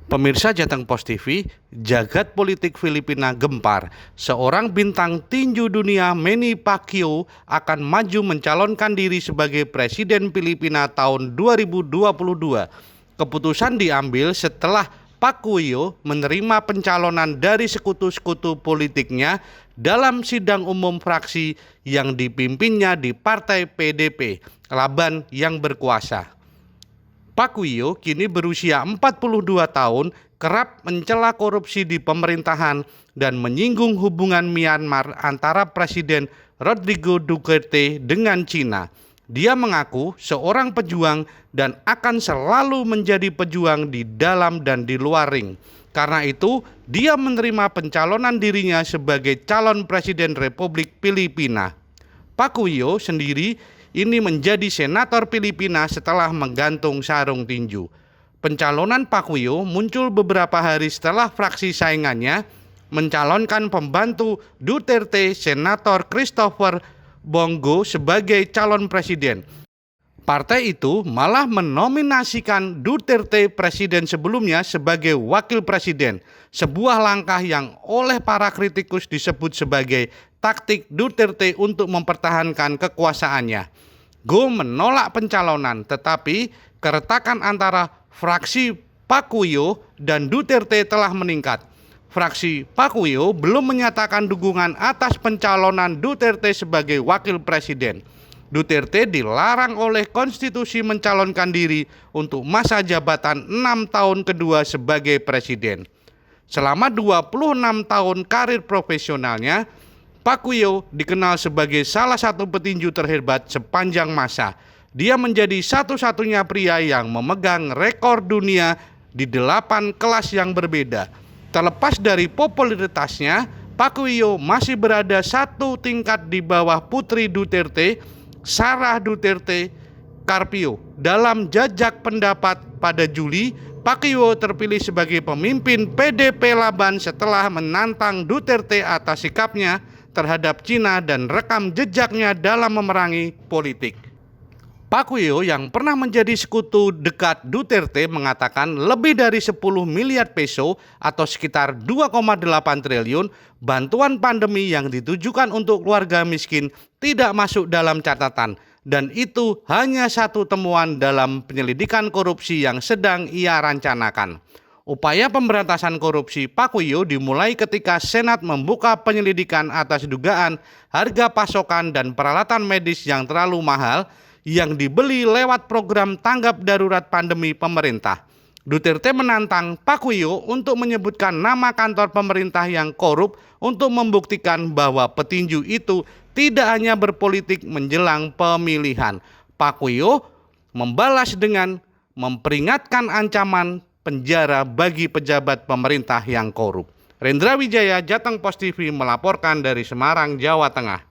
Pemirsa Jateng Post TV, jagat politik Filipina gempar. Seorang bintang tinju dunia Manny Pacquiao akan maju mencalonkan diri sebagai Presiden Filipina tahun 2022. Keputusan diambil setelah Pacquiao menerima pencalonan dari sekutu-sekutu politiknya dalam sidang umum fraksi yang dipimpinnya di Partai PDP, Laban yang berkuasa. Pacquiao kini berusia 42 tahun, kerap mencela korupsi di pemerintahan dan menyinggung hubungan Myanmar antara Presiden Rodrigo Duterte dengan Cina. Dia mengaku seorang pejuang dan akan selalu menjadi pejuang di dalam dan di luar ring. Karena itu, dia menerima pencalonan dirinya sebagai calon Presiden Republik Filipina. Pacquiao sendiri ini menjadi senator Filipina setelah menggantung sarung tinju. Pencalonan Pacquiao muncul beberapa hari setelah fraksi saingannya mencalonkan pembantu Duterte, Senator Christopher Bongo, sebagai calon presiden. Partai itu malah menominasikan Duterte presiden sebelumnya sebagai wakil presiden, sebuah langkah yang oleh para kritikus disebut sebagai taktik Duterte untuk mempertahankan kekuasaannya. Go menolak pencalonan, tetapi keretakan antara fraksi Pacquiao dan Duterte telah meningkat. Fraksi Pacquiao belum menyatakan dukungan atas pencalonan Duterte sebagai wakil presiden. Duterte dilarang oleh konstitusi mencalonkan diri untuk masa jabatan 6 tahun kedua sebagai presiden. Selama 26 tahun karir profesionalnya, Pacquiao dikenal sebagai salah satu petinju terhebat sepanjang masa. Dia menjadi satu-satunya pria yang memegang rekor dunia di 8 kelas yang berbeda. Terlepas dari popularitasnya, Pacquiao masih berada satu tingkat di bawah putri Duterte, Sara Duterte Carpio. Dalam jajak pendapat pada Juli, Pacquiao terpilih sebagai pemimpin PDP Laban setelah menantang Duterte atas sikapnya terhadap Cina dan rekam jejaknya dalam memerangi politik. Pacquiao yang pernah menjadi sekutu dekat Duterte mengatakan lebih dari 10 miliar peso atau sekitar 2,8 triliun bantuan pandemi yang ditujukan untuk keluarga miskin tidak masuk dalam catatan, dan itu hanya satu temuan dalam penyelidikan korupsi yang sedang ia rancanakan. Upaya pemberantasan korupsi Pacquiao dimulai ketika Senat membuka penyelidikan atas dugaan harga pasokan dan peralatan medis yang terlalu mahal yang dibeli lewat program tanggap darurat pandemi pemerintah. Duterte menantang Pacquiao untuk menyebutkan nama kantor pemerintah yang korup untuk membuktikan bahwa petinju itu tidak hanya berpolitik menjelang pemilihan. Pacquiao membalas dengan memperingatkan ancaman penjara bagi pejabat pemerintah yang korup. Rendra Wijaya, Jateng Post TV melaporkan dari Semarang, Jawa Tengah.